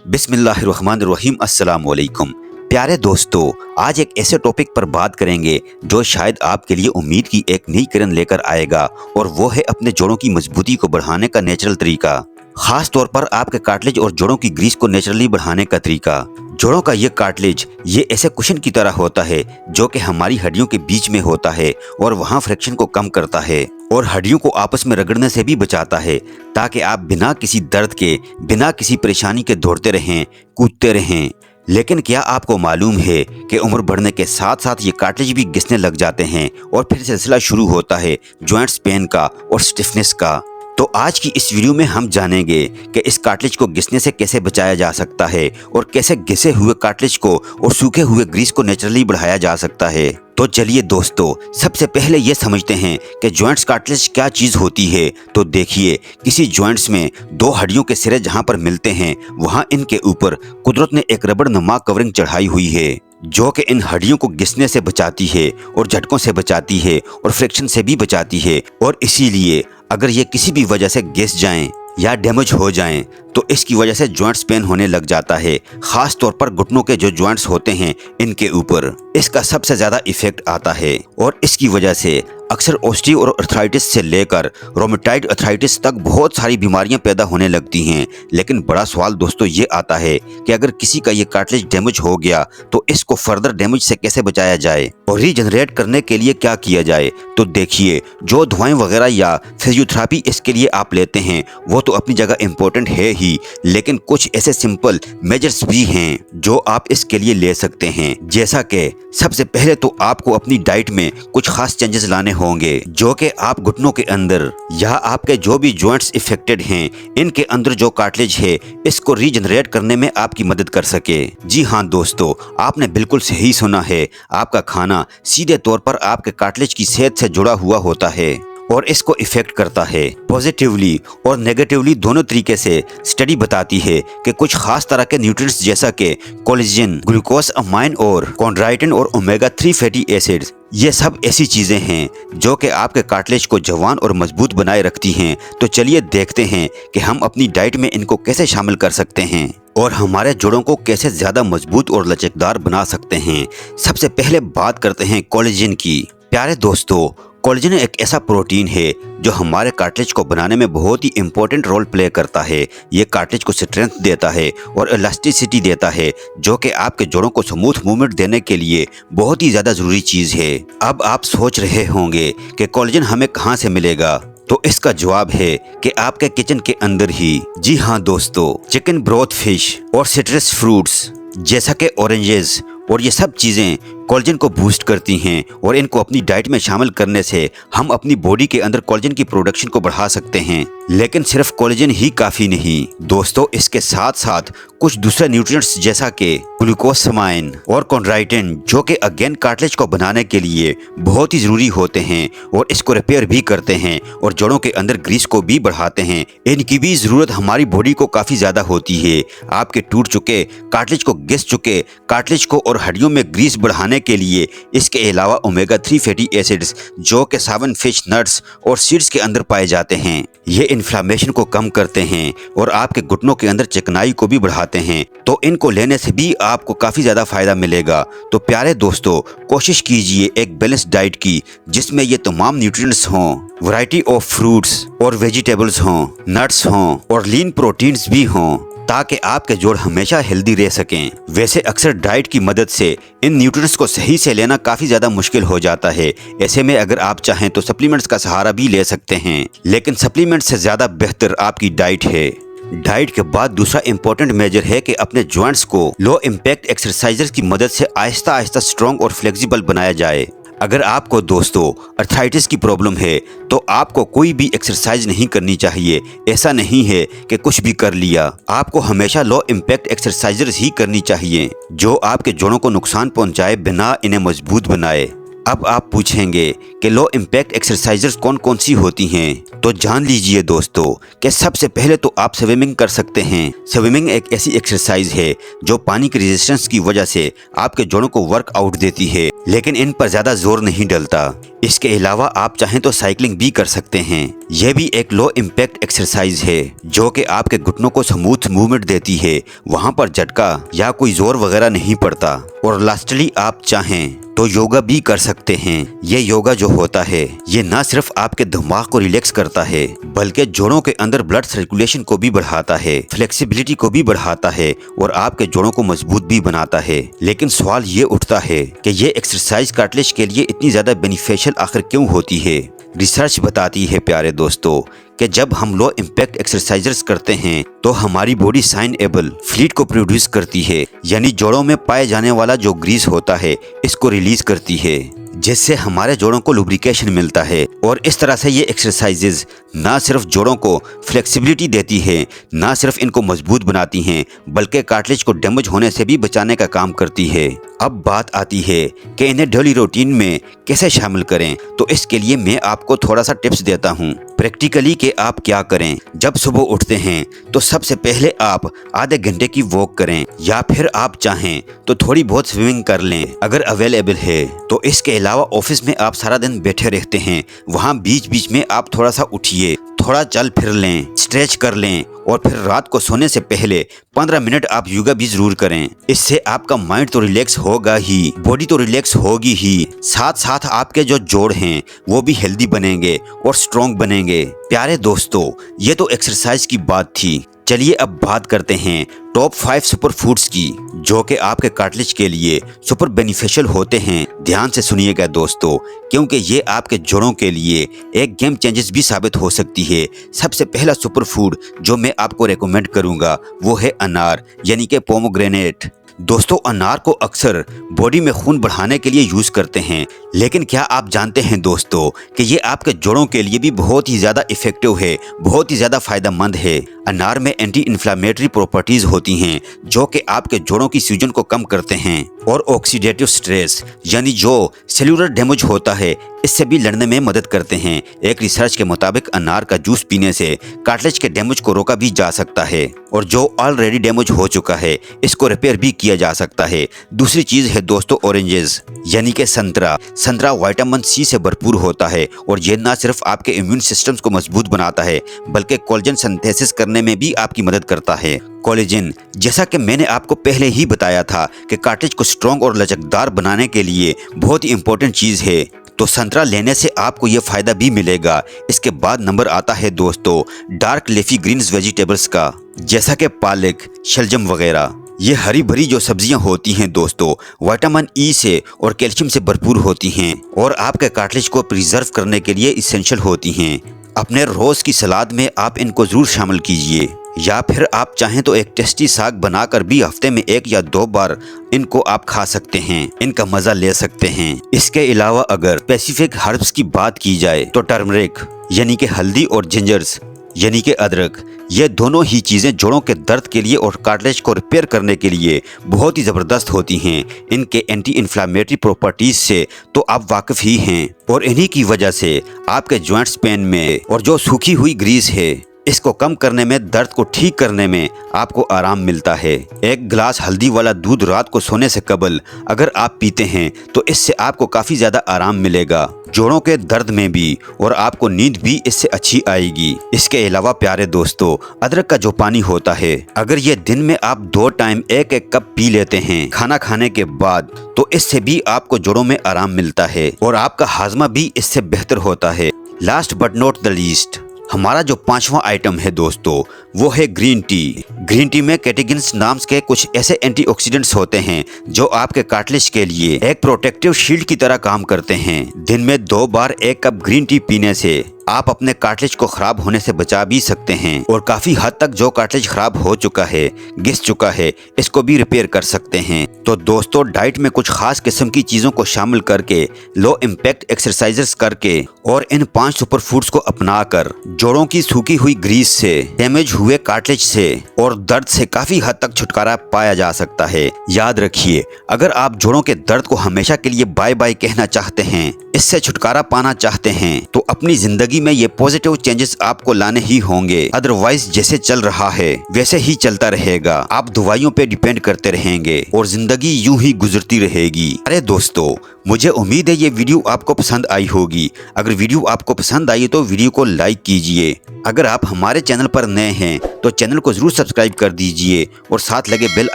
बिस्मिल्लाहिर्रहमानिर्रहीम अस्सलाम वालेकुम। प्यारे दोस्तों, आज एक ऐसे टॉपिक पर बात करेंगे जो शायद आपके लिए उम्मीद की एक नई किरण लेकर आएगा, और वो है अपने जोड़ों की मजबूती को बढ़ाने का नेचुरल तरीका। खास तौर पर आपके कार्टिलेज और जोड़ों की ग्रीस को नेचुरली बढ़ाने का तरीका। जोड़ों का ये कार्टिलेज ये ऐसे कुशन की तरह होता है जो कि हमारी हड्डियों के बीच में होता है और वहाँ फ्रिक्शन को कम करता है और हड्डियों को आपस में रगड़ने से भी बचाता है, ताकि आप बिना किसी दर्द के, बिना किसी परेशानी के दौड़ते रहें, कूदते रहें। लेकिन क्या आपको मालूम है कि उम्र बढ़ने के साथ साथ ये कार्टिलेज भी घिसने लग जाते हैं और फिर सिलसिला शुरू होता है जॉइंट्स पेन का और स्टिफनेस का। तो आज की इस वीडियो में हम जानेंगे कि इस कार्टिलेज को घिसने से कैसे बचाया जा सकता है और कैसे घिसे हुए कार्टिलेज को और सूखे हुए ग्रीस को नेचुरली बढ़ाया जा सकता है। तो चलिए दोस्तों, सबसे पहले ये समझते हैं कि जॉइंट्स कार्टिलेज क्या चीज़ होती है। तो देखिए, किसी जॉइंट्स में दो हड्डियों के सिरे जहाँ पर मिलते हैं वहाँ इनके ऊपर कुदरत ने एक रबड़ नुमा कवरिंग चढ़ाई हुई है जो कि इन हड्डियों को घिसने से बचाती है और झटकों से बचाती है और फ्रिक्शन से भी बचाती है। और इसीलिए अगर ये किसी भी वजह से घिस जाएं या डैमेज हो जाएं तो इसकी वजह से जॉइंट्स पेन होने लग जाता है। खास तौर पर घुटनों के जो जॉइंट्स होते हैं इनके ऊपर इसका सबसे ज़्यादा इफेक्ट आता है और इसकी वजह से अक्सर ऑस्टियो और अर्थराइटिस से लेकर रोमेटॉइड अर्थराइटिस तक बहुत सारी बीमारियां पैदा होने लगती हैं। लेकिन बड़ा सवाल दोस्तों ये आता है कि अगर किसी का ये कार्टिलेज डैमेज हो गया तो इसको फर्दर डैमेज से कैसे बचाया जाए और रीजनरेट करने के लिए क्या किया जाए। तो देखिए, जो दवाएं वगैरह या फिजियोथेरेपी इसके लिए आप लेते हैं वो तो अपनी जगह इम्पोर्टेंट है ही, लेकिन कुछ ऐसे सिंपल मेजर्स भी हैं जो आप इसके लिए ले सकते हैं। जैसा कि सबसे पहले तो आपको अपनी डाइट में कुछ खास चेंजेस लाने होंगे जो कि आप घुटनों के अंदर या आपके जो भी जॉइंट्स इफेक्टेड हैं इनके अंदर जो कार्टिलेज है इसको रीजनरेट करने में आपकी मदद कर सके। जी हाँ दोस्तों, आपने बिल्कुल सही सुना है। आपका खाना सीधे तौर पर आपके कार्टिलेज की सेहत से जुड़ा हुआ होता है और इसको इफेक्ट करता है। पॉजिटिवली और नेगेटिवली दोनों तरीके से स्टडी बताती है कि कुछ खास तरह के न्यूट्रिएंट्स जैसा कि कोलेजन, ग्लूकोज, अमाइन और कॉन्ड्राइटिन और ओमेगा 3 फैटी एसिड्स, ये सब ऐसी चीजें हैं जो कि आपके कार्टिलेज को जवान और मजबूत बनाए रखती हैं। तो चलिए देखते हैं कि हम अपनी डाइट में इनको कैसे शामिल कर सकते हैं और हमारे जोड़ों को कैसे ज्यादा मजबूत और लचकदार बना सकते हैं। सबसे पहले बात करते हैं कोलेजन की। प्यारे दोस्तों, कोलेजन एक ऐसा प्रोटीन है जो हमारे कार्टिलेज को बनाने में बहुत ही इम्पोर्टेंट रोल प्ले करता है। ये कार्टिलेज को स्ट्रेंथ देता है और इलास्टिसिटी देता है जो कि आपके जोड़ों को स्मूथ मूवमेंट देने के लिए बहुत ही ज़्यादा ज़रूरी चीज़ है। अब आप सोच रहे होंगे कि कोलेजन हमें कहाँ से मिलेगा, तो इसका जवाब है कि आपके किचन के अंदर ही। जी हाँ दोस्तों, चिकन ब्रोथ, फिश और सिट्रस फ्रूट्स जैसा कि ऑरेंजेस और ये सब चीज़ें कोलेजन को बूस्ट करती हैं और इनको अपनी डाइट में शामिल करने से हम अपनी बॉडी के अंदर कोलेजन की प्रोडक्शन को बढ़ा सकते हैं। लेकिन सिर्फ कोलेजन ही काफ़ी नहीं दोस्तों, इसके साथ साथ कुछ दूसरे न्यूट्रिएंट्स जैसा कि ग्लूकोसामाइन और कॉन्ड्राइटिन जो कि अगेन कार्टिलेज को बनाने के लिए बहुत ही ज़रूरी होते हैं और इसको रिपेयर भी करते हैं और जोड़ों के अंदर ग्रीस को भी बढ़ाते हैं। इनकी भी ज़रूरत हमारी बॉडी को काफ़ी ज़्यादा होती है। आपके टूट चुके कार्टिलेज को घिस चुके कार्टिलेज को और हड्डियों में ग्रीस बढ़ाने के लिए इसके अलावा ओमेगा 3 फैटी एसिड्स जो कि सावन, फिश, नट्स और सीड्स के अंदर पाए जाते हैं, ये इन्फ्लामेशन को कम करते हैं और आपके घुटनों के अंदर चिकनाई को भी बढ़ाते हैं। तो इनको लेने से भी आपको काफ़ी ज़्यादा फायदा मिलेगा। तो प्यारे दोस्तों, कोशिश कीजिए एक बैलेंस डाइट की जिसमें ये तमाम न्यूट्रिएंट्स हों, वैरायटी ऑफ फ्रूट्स और वेजिटेबल्स हों, नट्स हों और लीन प्रोटीन्स भी हों, ताकि आपके जोड़ हमेशा हेल्दी रह सकें। वैसे अक्सर डाइट की मदद से इन न्यूट्रिएंट्स को सही से लेना काफ़ी ज़्यादा मुश्किल हो जाता है। ऐसे में अगर आप चाहें तो सप्लीमेंट्स का सहारा भी ले सकते हैं, लेकिन सप्लीमेंट्स से ज़्यादा बेहतर आपकी डाइट है। डाइट के बाद दूसरा इंपॉर्टेंट मेजर है कि अपने जॉइंट्स को लो इम्पैक्ट एक्सरसाइजेस की मदद से आहिस्ता आहिस्ता स्ट्रॉन्ग और फ्लेक्सिबल बनाया जाए। अगर आपको दोस्तों अर्थराइटिस की प्रॉब्लम है तो आपको कोई भी एक्सरसाइज नहीं करनी चाहिए। ऐसा नहीं है कि कुछ भी कर लिया, आपको हमेशा लो इम्पैक्ट एक्सरसाइजेस ही करनी चाहिए जो आपके जोड़ों को नुकसान पहुंचाए बिना इन्हें मजबूत बनाए। अब आप पूछेंगे कि लो इम्पैक्ट एक्सरसाइजेस कौन कौन सी होती हैं, तो जान लीजिए दोस्तों कि सबसे पहले तो आप स्विमिंग कर सकते हैं। स्विमिंग एक ऐसी एक्सरसाइज है जो पानी की रेजिस्टेंस की वजह से आपके जोड़ों को वर्कआउट देती है, लेकिन इन पर ज़्यादा जोर नहीं डलता। इसके अलावा आप चाहें तो साइकिलिंग भी कर सकते हैं। यह भी एक लो इम्पैक्ट एक्सरसाइज है जो कि आपके घुटनों को स्मूथ मूवमेंट देती है, वहाँ पर झटका या कोई जोर वगैरह नहीं पड़ता। और लास्टली आप चाहें तो योगा भी कर सकते हैं। ये योगा जो होता है ये न सिर्फ आपके दिमाग को रिलैक्स करता है बल्कि जोड़ों के अंदर ब्लड सर्कुलेशन को भी बढ़ाता है, फ्लेक्सिबिलिटी को भी बढ़ाता है और आपके जोड़ों को मजबूत भी बनाता है। लेकिन सवाल ये उठता है कि ये एक्सरसाइज कार्टिलेज के लिए इतनी ज्यादा बेनिफिशियल आखिर क्यों होती है। रिसर्च बताती है प्यारे दोस्तों कि जब हम लो इम्पैक्ट एक्सरसाइजेस करते हैं तो हमारी बॉडी साइनेबल फ्लूइड को प्रोड्यूस करती है, यानी जोड़ों में पाए जाने वाला जो ग्रीस होता है इसको रिलीज करती है, जिससे हमारे जोड़ों को लुब्रिकेशन मिलता है। और इस तरह से ये एक्सरसाइजेज ना सिर्फ जोड़ों को फ्लेक्सिबिलिटी देती है, ना सिर्फ इनको मजबूत बनाती हैं, बल्कि कार्टिलेज को डैमेज होने से भी बचाने का काम करती है। अब बात आती है कि इन्हें डेली रूटीन में कैसे शामिल करें, तो इसके लिए मैं आपको थोड़ा सा टिप्स देता हूँ प्रैक्टिकली कि आप क्या करें। जब सुबह उठते हैं तो सबसे पहले आप आधे घंटे की वॉक करें, या फिर आप चाहें तो थोड़ी बहुत स्विमिंग कर लें अगर अवेलेबल है। तो इसके अलावा ऑफिस में आप सारा दिन बैठे रहते हैं, वहाँ बीच बीच में आप थोड़ा सा उठिए, थोड़ा चल फिर लें, स्ट्रेच कर लें और फिर रात को सोने से पहले 15 मिनट आप योगा भी जरूर करें। इससे आपका माइंड तो रिलैक्स होगा ही, बॉडी तो रिलैक्स होगी ही, साथ साथ आपके जो जोड़ हैं वो भी हेल्दी बनेंगे और स्ट्रॉन्ग बनेंगे। प्यारे दोस्तों, ये तो एक्सरसाइज की बात थी। चलिए अब बात करते हैं टॉप 5 सुपर फूड्स की जो कि आपके कार्टिलेज के लिए सुपर बेनिफिशियल होते हैं। ध्यान से सुनिएगा दोस्तों, क्योंकि ये आपके जोड़ों के लिए एक गेम चेंजेस भी साबित हो सकती है। सबसे पहला सुपर फूड जो मैं आपको रेकमेंड करूंगा वो है अनार, यानी कि पोमोग्रेनेट। दोस्तों, अनार को अक्सर बॉडी में खून बढ़ाने के लिए यूज करते हैं, लेकिन क्या आप जानते हैं दोस्तों कि ये आपके जोड़ों के लिए भी बहुत ही ज्यादा इफेक्टिव है, बहुत ही ज्यादा फायदेमंद है। अनार में एंटी इन्फ्लामेटरी प्रॉपर्टीज होती हैं जो कि आपके जोड़ों की सूजन को कम करते हैं और ऑक्सीडेटिव स्ट्रेस यानी जो सेलुलर डैमेज होता है इससे भी लड़ने में मदद करते हैं। एक रिसर्च के मुताबिक अनार का जूस पीने से कार्टिलेज के डैमेज को रोका भी जा सकता है और जो ऑलरेडी डैमेज हो चुका है इसको रिपेयर भी किया जा सकता है। दूसरी चीज है दोस्तों ऑरेंजेस, यानी कि संतरा। संतरा विटामिन सी से भरपूर होता है और ये ना सिर्फ आपके इम्यून सिस्टम्स को मजबूत बनाता है बल्कि कोलेजन सिंथेसिस करने में भी आपकी मदद करता है। कोलेजन, जैसा कि मैंने आपको पहले ही बताया था कि कार्टिलेज को स्ट्रॉन्ग और लचकदार बनाने के लिए बहुत ही इंपॉर्टेंट चीज है, तो संतरा लेने से आपको ये फायदा भी मिलेगा। इसके बाद नंबर आता है दोस्तों डार्क लीफी ग्रीन्स वेजिटेबल्स का, जैसा कि पालक, शलजम वगैरह। ये हरी भरी जो सब्जियां होती हैं दोस्तों विटामिन ई से और कैल्शियम से भरपूर होती हैं और आपके कार्टिलेज को प्रिजर्व करने के लिए इसेंशियल होती हैं। अपने रोज की सलाद में आप इनको जरूर शामिल कीजिए, या फिर आप चाहें तो एक टेस्टी साग बनाकर भी हफ्ते में 1 या 2 बार इनको आप खा सकते हैं, इनका मजा ले सकते हैं। इसके अलावा अगर स्पेसिफिक हर्ब्स की बात की जाए तो टर्मरिक यानी कि हल्दी और जिंजर्स यानी कि अदरक, ये दोनों ही चीजें जोड़ों के दर्द के लिए और कार्टिलेज को रिपेयर करने के लिए बहुत ही जबरदस्त होती हैं। इनके एंटी इन्फ्लामेटरी प्रॉपर्टीज से तो आप वाकिफ ही हैं और इन्हीं की वजह से आपके जॉइंट्स पेन में और जो सूखी हुई ग्रीस है इसको कम करने में, दर्द को ठीक करने में आपको आराम मिलता है। एक गिलास हल्दी वाला दूध रात को सोने से कबल अगर आप पीते हैं तो इससे आपको काफी ज्यादा आराम मिलेगा, जोड़ों के दर्द में भी, और आपको नींद भी इससे अच्छी आएगी। इसके अलावा प्यारे दोस्तों, अदरक का जो पानी होता है अगर ये दिन में आप 2 टाइम 1-1 कप पी लेते हैं खाना खाने के बाद, तो इससे भी आपको जोड़ों में आराम मिलता है और आपका हाजमा भी इससे बेहतर होता है। Last but not the least, हमारा जो 5वां आइटम है दोस्तों वो है ग्रीन टी। ग्रीन टी में कैटेकिन्स नाम के कुछ ऐसे एंटीऑक्सीडेंट्स होते हैं जो आपके कार्टिलेज के लिए एक प्रोटेक्टिव शील्ड की तरह काम करते हैं। दिन में 2 बार 1 कप ग्रीन टी पीने से आप अपने कार्टिलेज को खराब होने से बचा भी सकते हैं और काफी हद तक जो कार्टिलेज खराब हो चुका है, घिस चुका है, इसको भी रिपेयर कर सकते हैं। तो दोस्तों, डाइट में कुछ खास किस्म की चीजों को शामिल करके, लो इम्पैक्ट एक्सरसाइजेस करके और इन 5 सुपर फूड्स को अपनाकर जोड़ों की सूखी हुई ग्रीस से, डैमेज हुए कार्टिलेज से और दर्द से काफी हद तक छुटकारा पाया जा सकता है। याद रखिए, अगर आप जोड़ों के दर्द को हमेशा के लिए बाय बाय कहना चाहते हैं, इससे छुटकारा पाना चाहते हैं, तो अपनी जिंदगी जिंदगी में ये पॉजिटिव चेंजेस आपको लाने ही होंगे, अदरवाइज जैसे चल रहा है वैसे ही चलता रहेगा। आप दवाइयों पे डिपेंड करते रहेंगे और जिंदगी यूं ही गुजरती रहेगी। अरे दोस्तों, मुझे उम्मीद है ये वीडियो आपको पसंद आई होगी। अगर वीडियो आपको पसंद आई तो वीडियो को लाइक कीजिए। अगर आप हमारे चैनल पर नए हैं तो चैनल को जरूर सब्सक्राइब कर दीजिए और साथ लगे बेल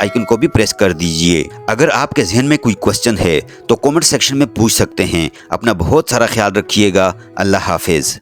आइकन को भी प्रेस कर दीजिए। अगर आपके जहन में कोई क्वेश्चन है तो कमेंट सेक्शन में पूछ सकते हैं। अपना बहुत सारा ख्याल रखिएगा। अल्लाह हाफिज।